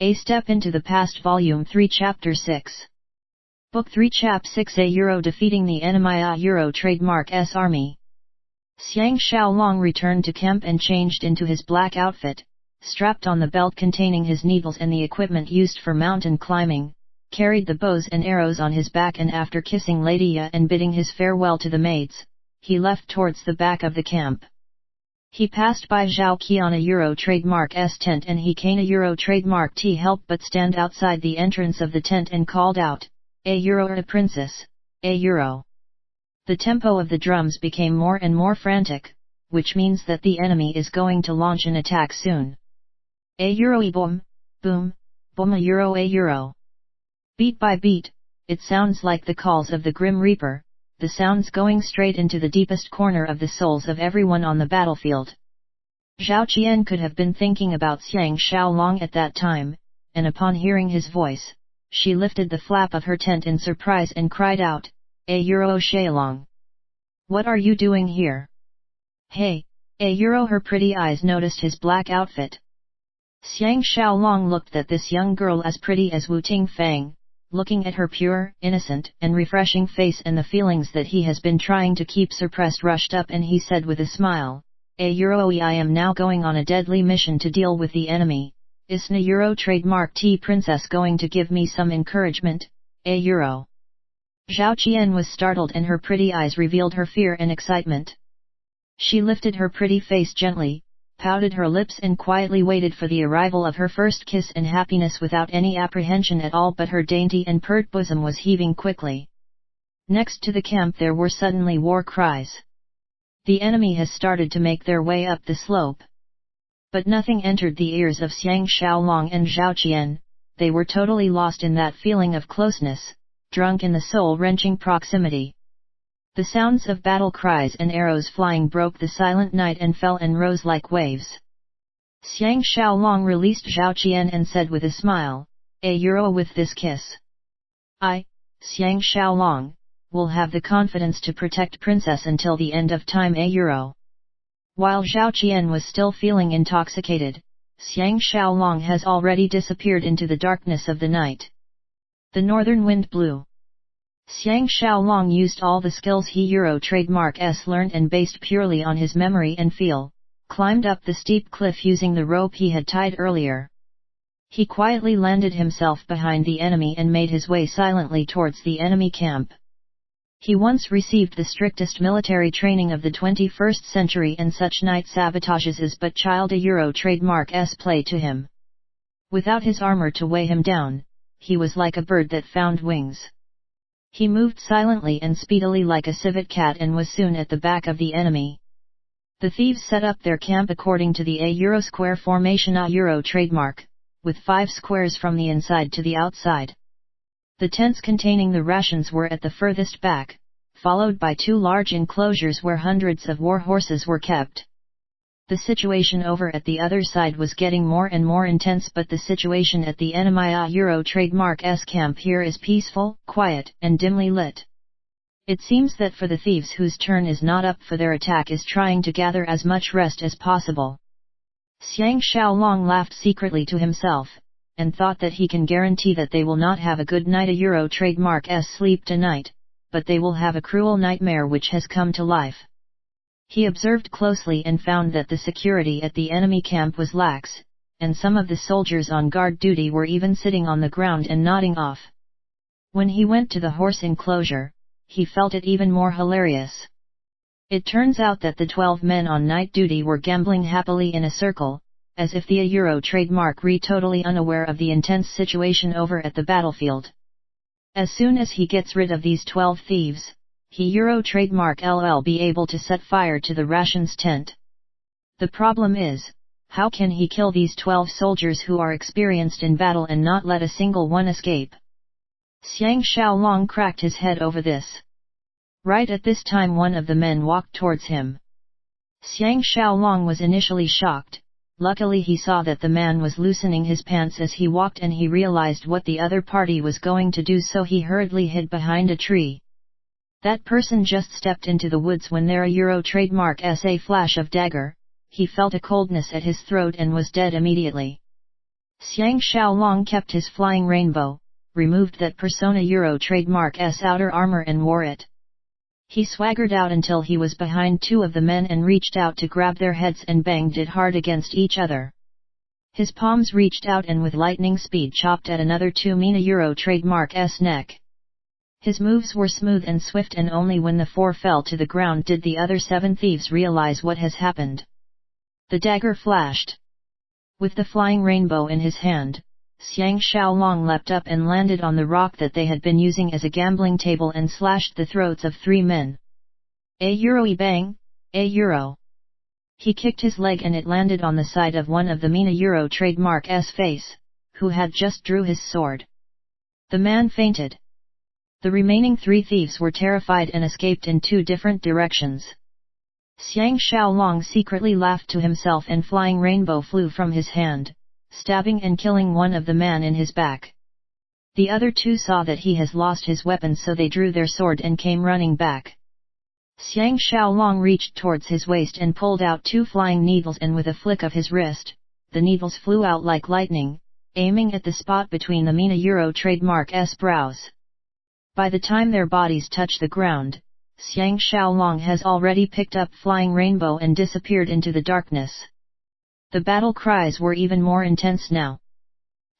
A Step into the Past Volume 3 Chapter 6. Book 3 Chap 6 A Defeating the Enemy Trademark S Army. Xiang Xiaolong returned to camp and changed into his black outfit, strapped on the belt containing his needles and the equipment used for mountain climbing, carried the bows and arrows on his back, and after kissing Lady Ya and bidding his farewell to the maids, he left towards the back of the camp. He passed by Zhao Qian Trademark S tent and he Kana Trademark T help but stand outside the entrance of the tent and called out, A princess, A. The tempo of the drums became more and more frantic, which means that the enemy is going to launch an attack soon. A boom, boom, boom A. Beat by beat, it sounds like the calls of the Grim Reaper, the sounds going straight into the deepest corner of the souls of everyone on the battlefield. Zhao Qian could have been thinking about Xiang Xiaolong at that time, and upon hearing his voice, she lifted the flap of her tent in surprise and cried out, A Xiaolong. What are you doing here? Hey, A her pretty eyes noticed his black outfit. Xiang Xiaolong looked at this young girl as pretty as Wu Ting Fang, looking at her pure, innocent, and refreshing face, and the feelings that he has been trying to keep suppressed rushed up, and he said with a smile, I am now going on a deadly mission to deal with the enemy. Isna Trademark T Princess going to give me some encouragement, A. Zhao Qian was startled and her pretty eyes revealed her fear and excitement. She lifted her pretty face gently, pouted her lips and quietly waited for the arrival of her first kiss and happiness without any apprehension at all, but her dainty and pert bosom was heaving quickly. Next to the camp there were suddenly war cries. The enemy has started to make their way up the slope. But nothing entered the ears of Xiang Xiaolong and Zhao Qian, they were totally lost in that feeling of closeness, drunk in the soul-wrenching proximity. The sounds of battle cries and arrows flying broke the silent night and fell and rose like waves. Xiang Xiaolong released Zhao Qian and said with a smile, A. with this kiss, I, Xiang Xiaolong, will have the confidence to protect Princess until the end of time A. While Zhao Qian was still feeling intoxicated, Xiang Xiaolong has already disappeared into the darkness of the night. The northern wind blew. Xiang Xiaolong used all the skills he Trademark S learned and based purely on his memory and feel, climbed up the steep cliff using the rope he had tied earlier. He quietly landed himself behind the enemy and made his way silently towards the enemy camp. He once received the strictest military training of the 21st century, and such night sabotages is but child A Trademark S play to him. Without his armor to weigh him down, he was like a bird that found wings. He moved silently and speedily like a civet cat and was soon at the back of the enemy. The thieves set up their camp according to the A square formation A trademark, with 5 squares from the inside to the outside. The tents containing the rations were at the furthest back, followed by 2 large enclosures where hundreds of war horses were kept. The situation over at the other side was getting more and more intense, but the situation at the enemy Trademark S camp here is peaceful, quiet, and dimly lit. It seems that for the thieves whose turn is not up for their attack is trying to gather as much rest as possible. Xiang Xiaolong laughed secretly to himself, and thought that he can guarantee that they will not have a good night Trademark S sleep tonight, but they will have a cruel nightmare which has come to life. He observed closely and found that the security at the enemy camp was lax, and some of the soldiers on guard duty were even sitting on the ground and nodding off. When he went to the horse enclosure, he felt it even more hilarious. It turns out that the 12 men on night duty were gambling happily in a circle, as if the A trademark were totally unaware of the intense situation over at the battlefield. As soon as he gets rid of these 12 thieves, he Trademark LL be able to set fire to the rations tent. The problem is, how can he kill these 12 soldiers who are experienced in battle and not let a single one escape? Xiang Xiaolong cracked his head over this. Right at this time one of the men walked towards him. Xiang Xiaolong was initially shocked. Luckily he saw that the man was loosening his pants as he walked, and he realized what the other party was going to do, so he hurriedly hid behind a tree. That person just stepped into the woods when there a Trademark S a flash of dagger, he felt a coldness at his throat and was dead immediately. Xiang Xiaolong kept his flying rainbow, removed that Persona Euro trademark's outer armor and wore it. He swaggered out until he was behind two of the men and reached out to grab their heads and banged it hard against each other. His palms reached out and with lightning speed chopped at another 2 Mina Euro trademark's neck. His moves were smooth and swift, and only when the 4 fell to the ground did the other 7 thieves realize what has happened. The dagger flashed. With the flying rainbow in his hand, Xiang Xiaolong leapt up and landed on the rock that they had been using as a gambling table and slashed the throats of 3 men. A euro bang, a euro. He kicked his leg and it landed on the side of one of the Mina Euro trademark's face, who had just drew his sword. The man fainted. The remaining 3 thieves were terrified and escaped in 2 different directions. Xiang Xiaolong secretly laughed to himself and flying rainbow flew from his hand, stabbing and killing one of the man in his back. The other 2 saw that he has lost his weapon, so they drew their sword and came running back. Xiang Xiaolong reached towards his waist and pulled out 2 flying needles, and with a flick of his wrist, the needles flew out like lightning, aiming at the spot between the Mina Euro trademark's brows. By the time their bodies touch the ground, Xiang Xiaolong has already picked up flying rainbow and disappeared into the darkness. The battle cries were even more intense now.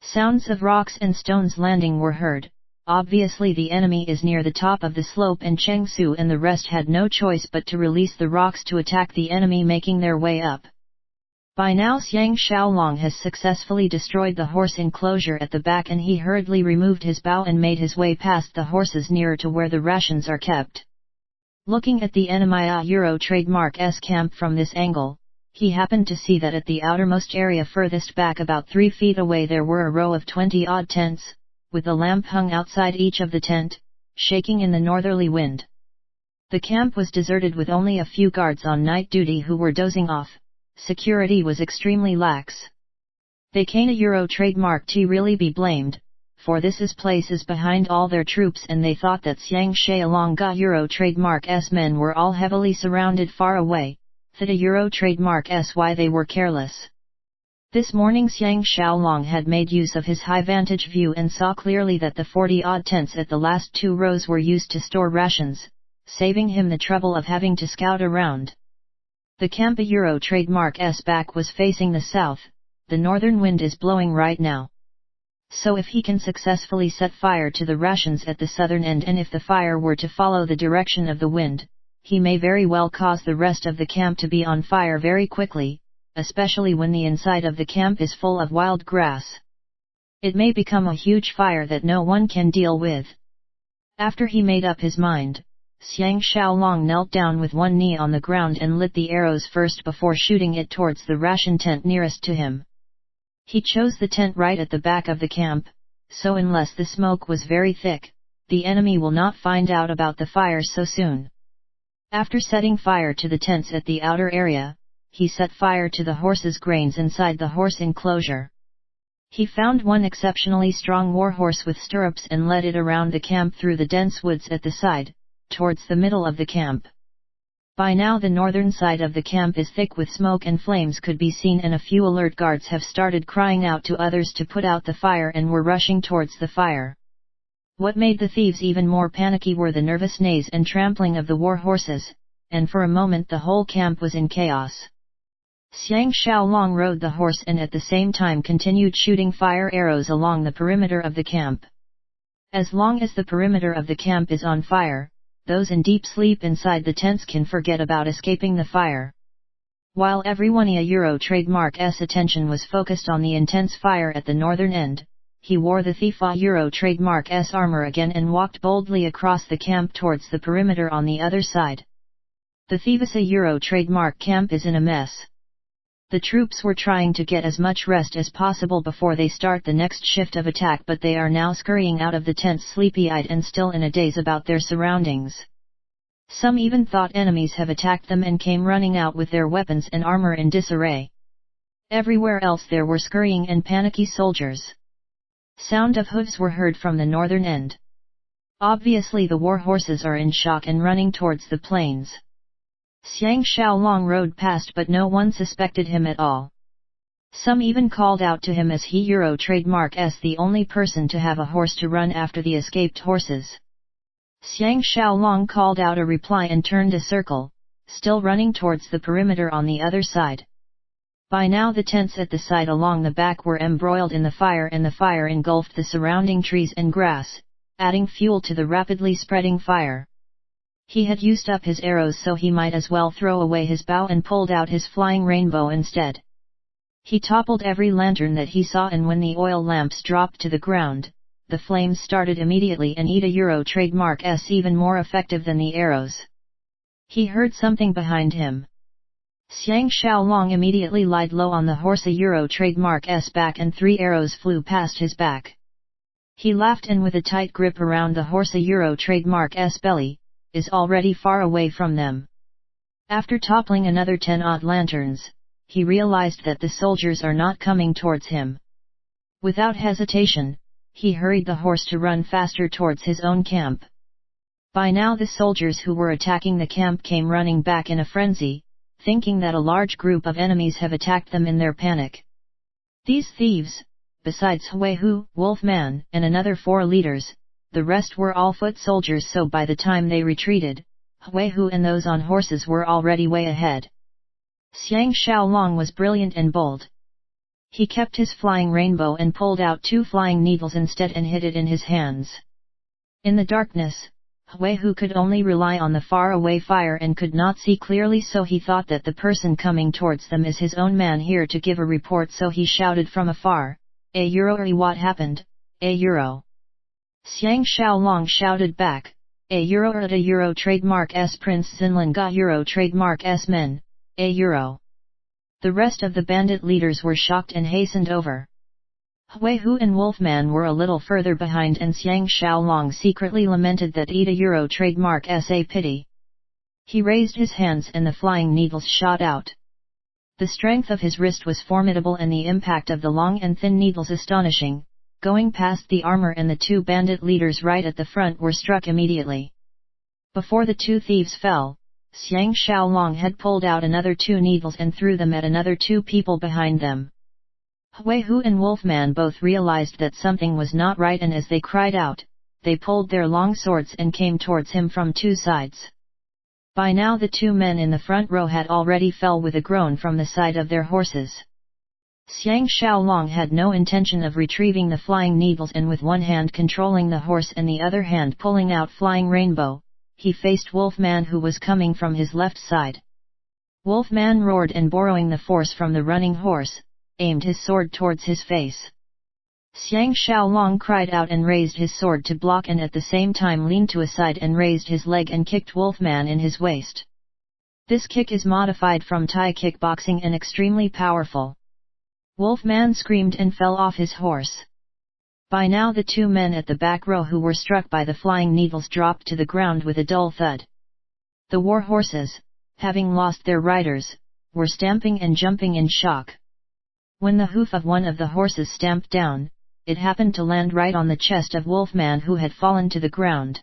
Sounds of rocks and stones landing were heard. Obviously the enemy is near the top of the slope, and Cheng Su and the rest had no choice but to release the rocks to attack the enemy making their way up. By now Xiang Xiaolong has successfully destroyed the horse enclosure at the back, and he hurriedly removed his bow and made his way past the horses nearer to where the rations are kept. Looking at the enemy Euro trademark's camp from this angle, he happened to see that at the outermost area furthest back about 3 feet away there were a row of 20-odd tents, with a lamp hung outside each of the tent, shaking in the northerly wind. The camp was deserted with only a few guards on night duty who were dozing off. Security was extremely lax. They can't a Euro trademark T really be blamed, for this place is behind all their troops, and they thought that Xiang Xiaolong Euro trademark's men were all heavily surrounded far away. That a Euro trademark's why they were careless. This morning Xiang Xiaolong had made use of his high vantage view and saw clearly that the 40-odd tents at the last 2 rows were used to store rations, saving him the trouble of having to scout around. The camp Euro trademark's back was facing the south. The northern wind is blowing right now. So if he can successfully set fire to the rations at the southern end, and if the fire were to follow the direction of the wind, he may very well cause the rest of the camp to be on fire very quickly, especially when the inside of the camp is full of wild grass. It may become a huge fire that no one can deal with. After he made up his mind, Xiang Xiaolong knelt down with one knee on the ground and lit the arrows first before shooting it towards the ration tent nearest to him. He chose the tent right at the back of the camp, so unless the smoke was very thick, the enemy will not find out about the fire so soon. After setting fire to the tents at the outer area, he set fire to the horses' grains inside the horse enclosure. He found one exceptionally strong warhorse with stirrups and led it around the camp through the dense woods at the side, towards the middle of the camp. By now the northern side of the camp is thick with smoke and flames could be seen, and a few alert guards have started crying out to others to put out the fire and were rushing towards the fire. What made the thieves even more panicky were the nervous neighs and trampling of the war horses, and for a moment the whole camp was in chaos. Xiang Xiaolong rode the horse and at the same time continued shooting fire arrows along the perimeter of the camp. As long as the perimeter of the camp is on fire, those in deep sleep inside the tents can forget about escaping the fire. While everyone Euro trademark's attention was focused on the intense fire at the northern end, he wore the thief Euro trademark's armor again and walked boldly across the camp towards the perimeter on the other side. The thieves Euro trademark camp is in a mess. The troops were trying to get as much rest as possible before they start the next shift of attack, but they are now scurrying out of the tents sleepy-eyed and still in a daze about their surroundings. Some even thought enemies have attacked them and came running out with their weapons and armor in disarray. Everywhere else there were scurrying and panicky soldiers. Sound of hooves were heard from the northern end. Obviously the war horses are in shock and running towards the plains. Xiang Xiaolong rode past, but no one suspected him at all. Some even called out to him as he Euro trademark S the only person to have a horse to run after the escaped horses. Xiang Xiaolong called out a reply and turned a circle, still running towards the perimeter on the other side. By now the tents at the side along the back were embroiled in the fire and the fire engulfed the surrounding trees and grass, adding fuel to the rapidly spreading fire. He had used up his arrows so he might as well throw away his bow and pulled out his flying rainbow instead. He toppled every lantern that he saw, and when the oil lamps dropped to the ground, the flames started immediately and Eta Euro trademark S even more effective than the arrows. He heard something behind him. Xiang Xiaolong immediately lied low on the horse a Euro trademark S back and 3 arrows flew past his back. He laughed and with a tight grip around the horse a Euro trademark S belly, is already far away from them. After toppling another 10 odd lanterns, he realized that the soldiers are not coming towards him. Without hesitation, he hurried the horse to run faster towards his own camp. By now the soldiers who were attacking the camp came running back in a frenzy, thinking that a large group of enemies have attacked them in their panic. These thieves, besides Huihu, Wolfman, and another 4 leaders, the rest were all foot soldiers, so by the time they retreated, Huihu and those on horses were already way ahead. Xiang Xiaolong was brilliant and bold. He kept his flying rainbow and pulled out 2 flying needles instead and hid it in his hands. In the darkness, Huihu could only rely on the far-away fire and could not see clearly, so he thought that the person coming towards them is his own man here to give a report, so he shouted from afar, "A Euro, what happened, A Euro?" Xiang Xiaolong shouted back, "A Euro at a Euro trademark S Prince Xinlan ga Euro trademark S men, A Euro." The rest of the bandit leaders were shocked and hastened over. Huihu and Wolfman were a little further behind, and Xiang Xiaolong secretly lamented that Eta Euro trademark S a pity. He raised his hands and the flying needles shot out. The strength of his wrist was formidable and the impact of the long and thin needles astonishing, going past the armor, and the 2 bandit leaders right at the front were struck immediately. Before the 2 thieves fell, Xiang Xiaolong had pulled out another 2 needles and threw them at another 2 people behind them. Huihu and Wolfman both realized that something was not right, and as they cried out, they pulled their long swords and came towards him from 2 sides. By now the 2 men in the front row had already fell with a groan from the side of their horses. Xiang Xiaolong had no intention of retrieving the flying needles, and with one hand controlling the horse and the other hand pulling out flying rainbow, he faced Wolfman, who was coming from his left side. Wolfman roared and, borrowing the force from the running horse, aimed his sword towards his face. Xiang Xiaolong cried out and raised his sword to block, and at the same time leaned to a side and raised his leg and kicked Wolfman in his waist. This kick is modified from Thai kickboxing and extremely powerful. Wolfman screamed and fell off his horse. By now the 2 men at the back row who were struck by the flying needles dropped to the ground with a dull thud. The war horses, having lost their riders, were stamping and jumping in shock. When the hoof of one of the horses stamped down, it happened to land right on the chest of Wolfman, who had fallen to the ground.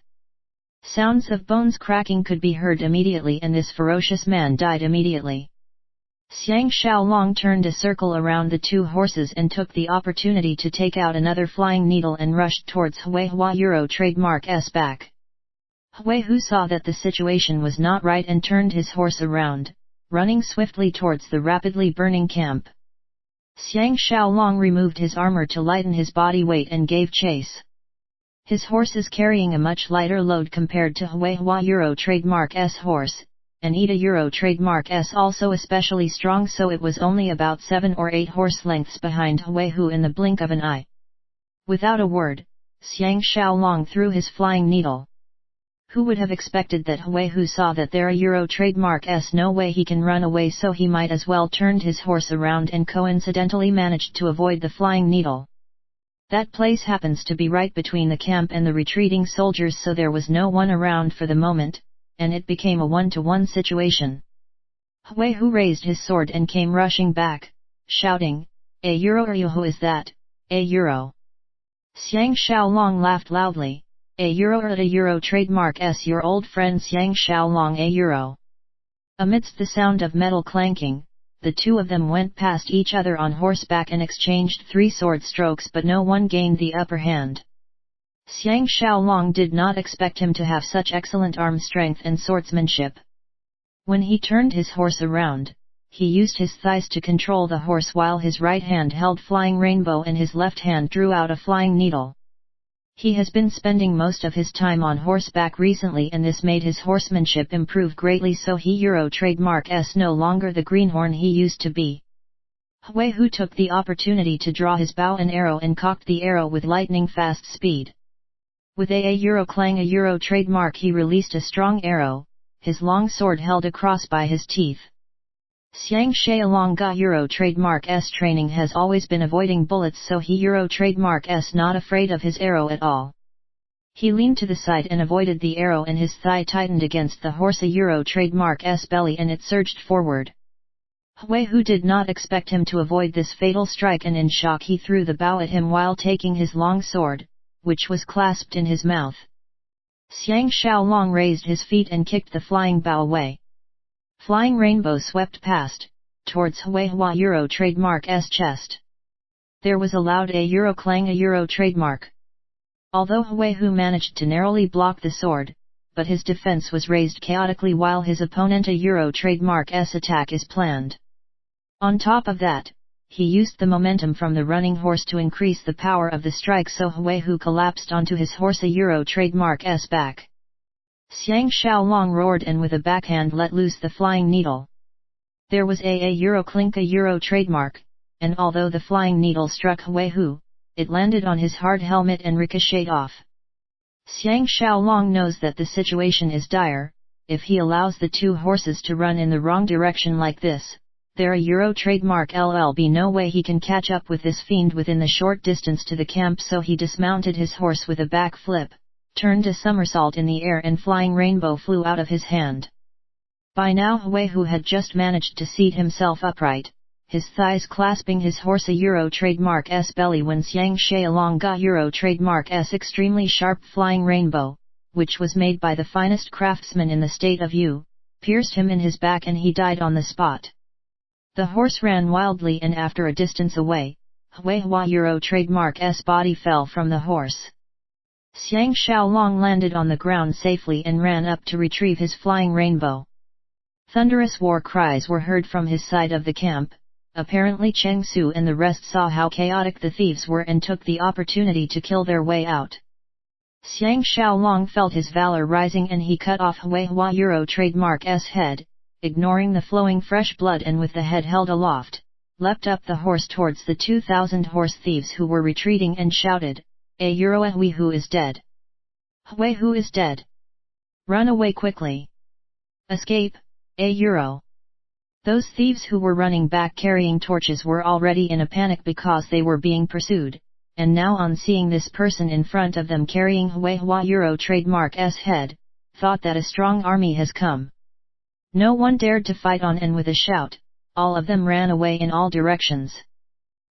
Sounds of bones cracking could be heard immediately, and this ferocious man died immediately. Xiang Xiaolong turned a circle around the 2 horses and took the opportunity to take out another flying needle and rushed towards Huihu Euro trademark S back. Huihu saw that the situation was not right and turned his horse around, running swiftly towards the rapidly burning camp. Xiang Xiaolong removed his armor to lighten his body weight and gave chase. His horse is carrying a much lighter load compared to Huihu Euro trademark S horse, and Eta Euro trademark S also especially strong, so it was only about 7 or 8 horse lengths behind Huihu in the blink of an eye. Without a word, Xiang Xiaolong threw his flying needle. Who would have expected that Huihu saw that there a Euro trademark S no way he can run away, so he might as well turned his horse around and coincidentally managed to avoid the flying needle. That place happens to be right between the camp and the retreating soldiers, so there was no one around for the moment, and it became a 1-to-1 situation. Huihu raised his sword and came rushing back, shouting, "A Euro, who is that, A Euro?" Xiang Xiaolong laughed loudly. "A Euro at a Euro trademark S, your old friend Xiang Xiaolong A Euro." Amidst the sound of metal clanking, the two of them went past each other on horseback and exchanged 3 sword strokes, but no one gained the upper hand. Xiang Xiaolong did not expect him to have such excellent arm strength and swordsmanship. When he turned his horse around, he used his thighs to control the horse while his right hand held flying rainbow and his left hand drew out a flying needle. He has been spending most of his time on horseback recently, and this made his horsemanship improve greatly, so he Euro trademark S no longer the greenhorn he used to be. Hui Hu took the opportunity to draw his bow and arrow and cocked the arrow with lightning fast speed. With a Euro clang a Euro trademark, he released a strong arrow, his long sword held across by his teeth. Xiang Xiaolong Ga Euro trademark S training has always been avoiding bullets, so he Euro trademark S not afraid of his arrow at all. He leaned to the side and avoided the arrow, and his thigh tightened against the horse a Euro trademark S belly, and it surged forward. Hui Hu did not expect him to avoid this fatal strike, and in shock he threw the bow at him while taking his long sword, which was clasped in his mouth. Xiang Xiaolong raised his feet and kicked the flying bow away. Flying rainbow swept past, towards Hui Hua Euro trademark S chest. There was a loud a Euro clang a Euro trademark. Although Hui Hu managed to narrowly block the sword, but his defense was raised chaotically while his opponent a Euro trademark S attack is planned. On top of that, he used the momentum from the running horse to increase the power of the strike, so Hui Hu collapsed onto his horse a Euro trademark S back. Xiang Xiaolong roared and with a backhand let loose the flying needle. There was a Euro clink a Euro trademark, and although the flying needle struck Hui Hu, it landed on his hard helmet and ricocheted off. Xiang Xiaolong knows that the situation is dire. If he allows the two horses to run in the wrong direction like this, there a Euro trademark LLB no way he can catch up with this fiend within the short distance to the camp, so he dismounted his horse with a back flip, turned a somersault in the air, and flying rainbow flew out of his hand. By now Hui Hu had just managed to seat himself upright, his thighs clasping his horse a Euro trademark S belly, when Xiang Xiaolong Ga Euro trademark S extremely sharp flying rainbow, which was made by the finest craftsman in the state of Yu, pierced him in his back and he died on the spot. The horse ran wildly, and after a distance away, Hui Hua Euro trademark S body fell from the horse. Xiang Xiaolong landed on the ground safely and ran up to retrieve his flying rainbow. Thunderous war cries were heard from his side of the camp. Apparently Cheng Su and the rest saw how chaotic the thieves were and took the opportunity to kill their way out. Xiang Xiaolong felt his valor rising, and he cut off Hui Hua Euro trademark S head, ignoring the flowing fresh blood, and with the head held aloft, leapt up the horse towards the 2,000 horse thieves who were retreating and shouted, "A Euro Hui Hu is dead! Hui Hu is dead! Run away quickly! Escape, A Euro!" Those thieves who were running back carrying torches were already in a panic because they were being pursued, and now on seeing this person in front of them carrying Hui Hua Euro trademark S head, thought that a strong army has come. No one dared to fight on, and with a shout, all of them ran away in all directions.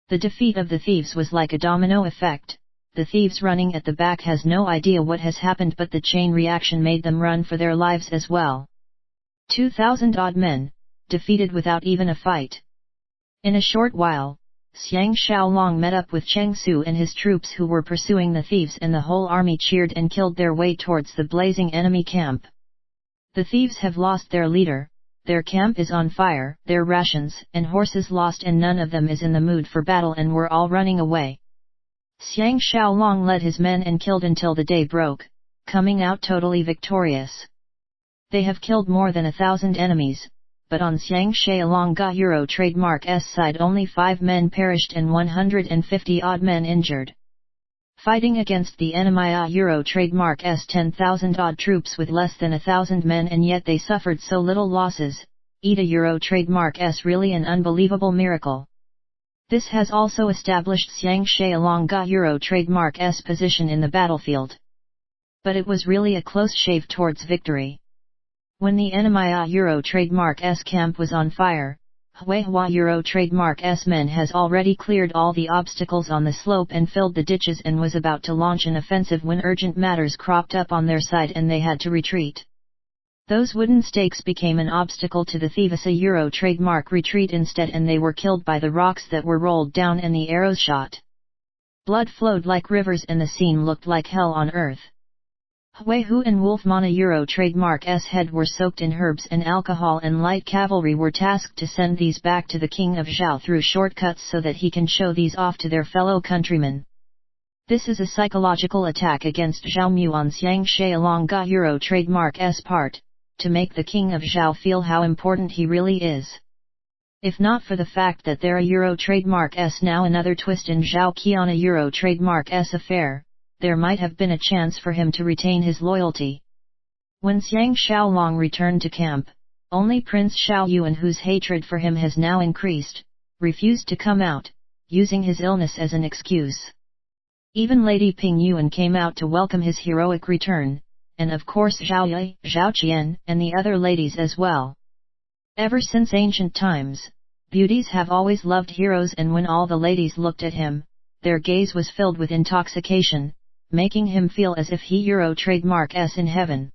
The defeat of the thieves was like a domino effect. The thieves running at the back has no idea what has happened, but the chain reaction made them run for their lives as well. 2,000 odd men, defeated without even a fight. In a short while, Xiang Xiaolong met up with Cheng Su and his troops who were pursuing the thieves, and the whole army cheered and killed their way towards the blazing enemy camp. The thieves have lost their leader, their camp is on fire, their rations and horses lost, and none of them is in the mood for battle and were all running away. Xiang Xiaolong led his men and killed until the day broke, coming out totally victorious. They have killed more than 1,000 enemies, but on Xiang Xiaolong Ga Euro trademark S side only 5 men perished and 150 odd men injured. Fighting against the enemy A Euro trademark S 10,000 odd troops with less than 1,000 men, and yet they suffered so little losses. A Euro trademark S really an unbelievable miracle. This has also established Xiang Xiaolong Ga Euro trademark S position in the battlefield. But it was really a close shave towards victory. When the enemy A Euro trademark S camp was on fire, Hui Hua Euro trademark S men has already cleared all the obstacles on the slope and filled the ditches and was about to launch an offensive when urgent matters cropped up on their side and they had to retreat. Those wooden stakes became an obstacle to the thieves' Euro trademark retreat instead, and they were killed by the rocks that were rolled down and the arrows shot. Blood flowed like rivers and the scene looked like hell on earth. Hu and Wolfmana Euro trademark's head were soaked in herbs and alcohol, and light cavalry were tasked to send these back to the king of Zhao through shortcuts so that he can show these off to their fellow countrymen. This is a psychological attack against Zhao Mu on Xiang Xiaolong Euro trademark's part, to make the king of Zhao feel how important he really is. If not for the fact that their Euro trademark's now another twist in Zhao Qiana Euro trademark's affair, there might have been a chance for him to retain his loyalty. When Xiang Xiaolong returned to camp, only Prince Xiao Yuan, whose hatred for him has now increased, refused to come out, using his illness as an excuse. Even Lady Ping Yuan came out to welcome his heroic return, and of course Zhao Yi, Zhao Qian, and the other ladies as well. Ever since ancient times, beauties have always loved heroes, and when all the ladies looked at him, their gaze was filled with intoxication, making him feel as if he Euro trademark's in heaven.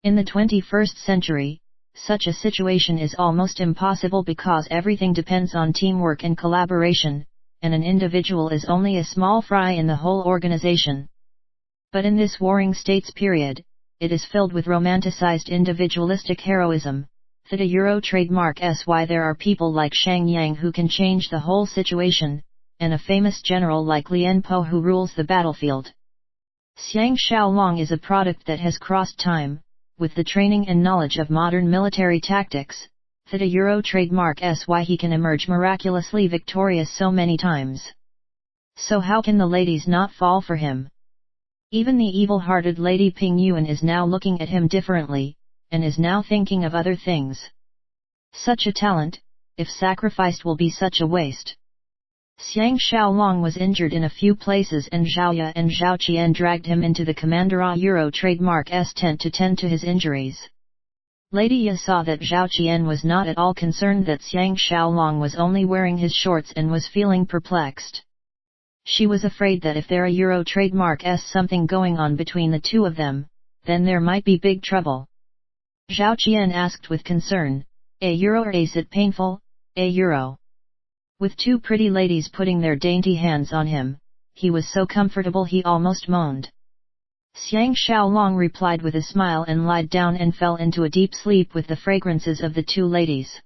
In the 21st century, such a situation is almost impossible because everything depends on teamwork and collaboration, and an individual is only a small fry in the whole organization. But in this warring states period, it is filled with romanticized individualistic heroism. That a Euro trademark's why there are people like Shang Yang who can change the whole situation, and a famous general like Lian Po who rules the battlefield. Xiang Xiaolong is a product that has crossed time, with the training and knowledge of modern military tactics, that a Euro trademark's why he can emerge miraculously victorious so many times. So how can the ladies not fall for him? Even the evil-hearted Lady Ping Yuan is now looking at him differently, and is now thinking of other things. Such a talent, if sacrificed, will be such a waste. Xiang Xiaolong was injured in a few places, and Zhao Ye and Zhao Qian dragged him into the Commander Euro trademark's tent to tend to his injuries. Lady Ye saw that Zhao Qian was not at all concerned that Xiang Xiaolong was only wearing his shorts and was feeling perplexed. She was afraid that if there a Euro trademark's something going on between the two of them, then there might be big trouble. Zhao Qian asked with concern, "A Euro, or is it painful, a Euro?" With two pretty ladies putting their dainty hands on him, he was so comfortable he almost moaned. Xiang Xiaolong replied with a smile and lied down and fell into a deep sleep with the fragrances of the two ladies.